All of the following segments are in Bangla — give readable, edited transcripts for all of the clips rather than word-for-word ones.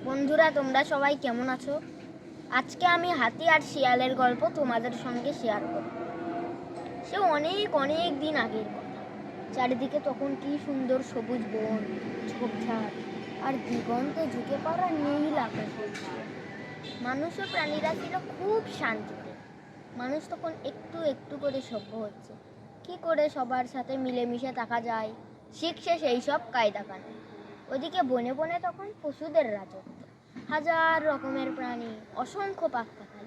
বন্ধুরা, তোমরা সবাই কেমন আছো? আজকে আমি হাতি আর শিয়ালের গল্প তোমাদের সঙ্গে শেয়ার করব। সে অনেক অনেক দিন আগের কথা। চারিদিকে তখন কি সুন্দর সবুজ বন, ঝোপঝাড় আর দিগন্তে ঝুঁকে পড়া নীল আকাশ। মানুষ ও প্রাণীরা ছিল খুব শান্তিতে। মানুষ তখন একটু একটু করে সভ্য হচ্ছে। কি করে সবার সাথে মিলেমিশে থাকা যায় শিখছে সেই সব কায়দা কানুন। ওদিকে বনে বনে তখন পশুদের রাজত্ব। হাজার রকমের প্রাণী, অসংখ্য পাখি।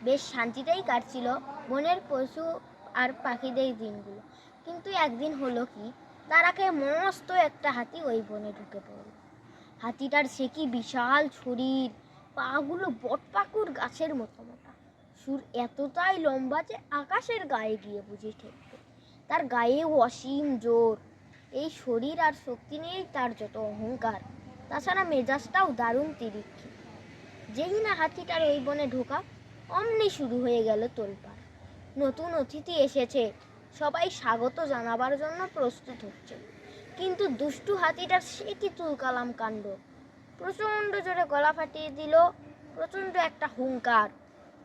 বেশ শান্তিতেই কাটছিল বনের পশু আর পাখিদের দিনগুলো। কিন্তু একদিন হলো কি, তার আগে মস্ত একটা হাতি ওই বনে ঢুকে পড়ল। হাতিটার সে কি বিশাল শরীর, পাগুলো বটপাকুর গাছের মতো মোটা, সুর এতটাই লম্বা যে আকাশের গায়ে গিয়ে বুঝি ঠেকবে। তার গায়েও অসীম জোর। এই শরীর আর শক্তি নিয়েই তার যত অহংকার। তাছাড়া মেজাজটাও দারুণ তিরিক্ষি। যেই না হাতিটার ওই বনে ঢোকা, অমনি শুরু হয়ে গেল তোলপাড়। নতুন অতিথি এসেছে, সবাই স্বাগত জানাবার জন্য প্রস্তুত হচ্ছে। কিন্তু দুষ্টু হাতিটার সে কি তুলকালাম কাণ্ড। প্রচণ্ড জোরে গলা ফাটিয়ে দিল প্রচণ্ড একটা হুংকার।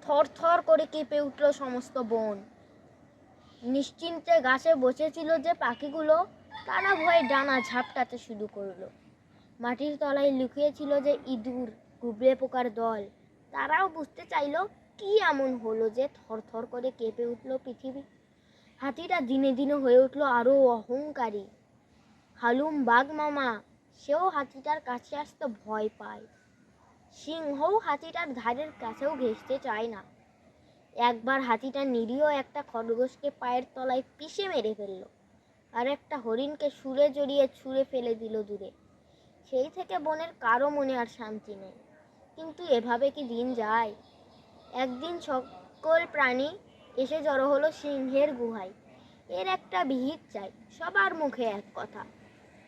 থর থর করে কেঁপে উঠল সমস্ত বন। নিশ্চিন্তে গাছে বসেছিল যে পাখিগুলো, তারা ভয়ে ডানা ঝাপটাতে শুরু করলো। মাটির তলায় লুকিয়েছিল যে ইঁদুর, গুবরে পোকার দল, তারাও বুঝতে চাইল কি এমন হলো যে থর থর করে কেঁপে উঠল পৃথিবী। হাতিটা দিনে দিনে হয়ে উঠল আরো অহংকারী। হালুম বাঘ মামা, সেও হাতিটার কাছে আসতে ভয় পায়। সিংহও হাতিটার ধারের কাছেও ঘেঁষতে চায় না। একবার হাতিটা নিরীহ একটা খরগোশকে পায়ের তলায় পিষে মেরে ফেলল, আর একটা হরিণকে সুরে জড়িয়ে ছুঁড়ে ফেলে দিল দূরে। সেই থেকে বনের কারো মনে আর শান্তি নেই। কিন্তু এভাবে কি দিন যায়? একদিন সকল প্রাণী এসে জড়ো হলো সিংহের গুহায়। এর একটা বিহিত চাই, সবার মুখে এক কথা।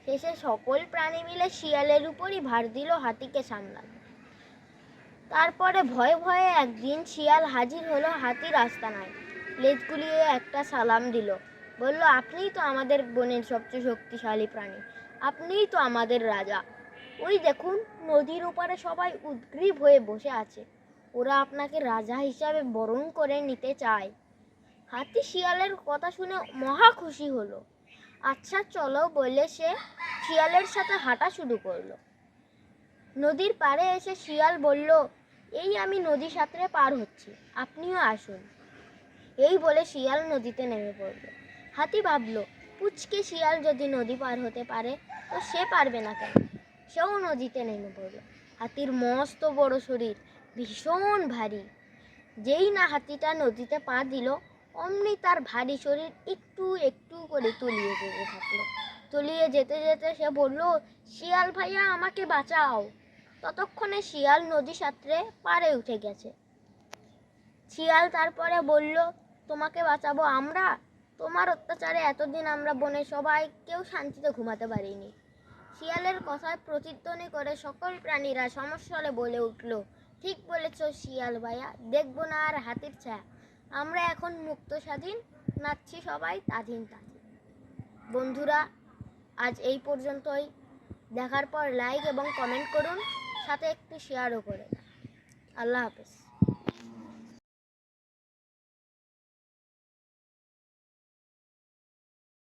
শেষে সকল প্রাণী মিলে শিয়ালের উপরই ভার দিল হাতিকে সামলাতে। তারপরে ভয়ে ভয়ে একদিন শিয়াল হাজির হলো হাতির আস্তানায়। লেজ গুলিয়ে একটা সালাম দিল, বলল, আপনিই তো আমাদের বনের সবচেয়ে শক্তিশালী প্রাণী, আপনিই তো আমাদের রাজা। ওই দেখুন, নদীর ওপারে সবাই উদগ্রীব হয়ে বসে আছে, ওরা আপনাকে রাজা হিসাবে বরণ করে নিতে চায়। হাতি শিয়ালের কথা শুনে মহা খুশি হলো। আচ্ছা চলো বলে সে শিয়ালের সাথে হাঁটা শুরু করলো। নদীর পাড়ে এসে শিয়াল বলল, এই আমি নদী সাঁতরে পার হচ্ছি, আপনিও আসুন। এই বলে শিয়াল নদীতে নেমে পড়ল। হাতি ভাবল, পুচকে শিয়াল যদি নদী পার হতে পারে তো সে পারবে না কেন? সেও নদীতে নেমে পড়ল। হাতির মস্ত বড় শরীর, ভীষণ ভারী। যেই না হাতিটা নদীতে পা দিল, অমনি তার ভারী শরীর একটু একটু করে তলিয়ে যেতে থাকলো। তলিয়ে যেতে যেতে সে বলল, শিয়াল ভাইয়া, আমাকে বাঁচাও। ততক্ষণে শিয়াল নদী সাঁতরে পাড়ে উঠে গেছে। শিয়াল তারপরে বলল, তোমাকে বাঁচাবো আমরা? তোমার অত্যাচারে এতদিন আমরা বনে সবাই কেউ শান্তিতে ঘুমাতে পারিনি। শিয়ালের কথায় প্রতিধ্বনি করে সকল প্রাণীরা সমস্বরে বলে উঠল, ঠিক বলেছ শিয়াল ভাইয়া, দেখবো না আর হাতির ছায়া। আমরা এখন মুক্ত স্বাধীন, নাচছি সবাই তাধিন তাধিন। বন্ধুরা, আজ এই পর্যন্তই। দেখার পর লাইক এবং কমেন্ট করুন, সাথে একটু শেয়ারও করে। আল্লাহ হাফেজ।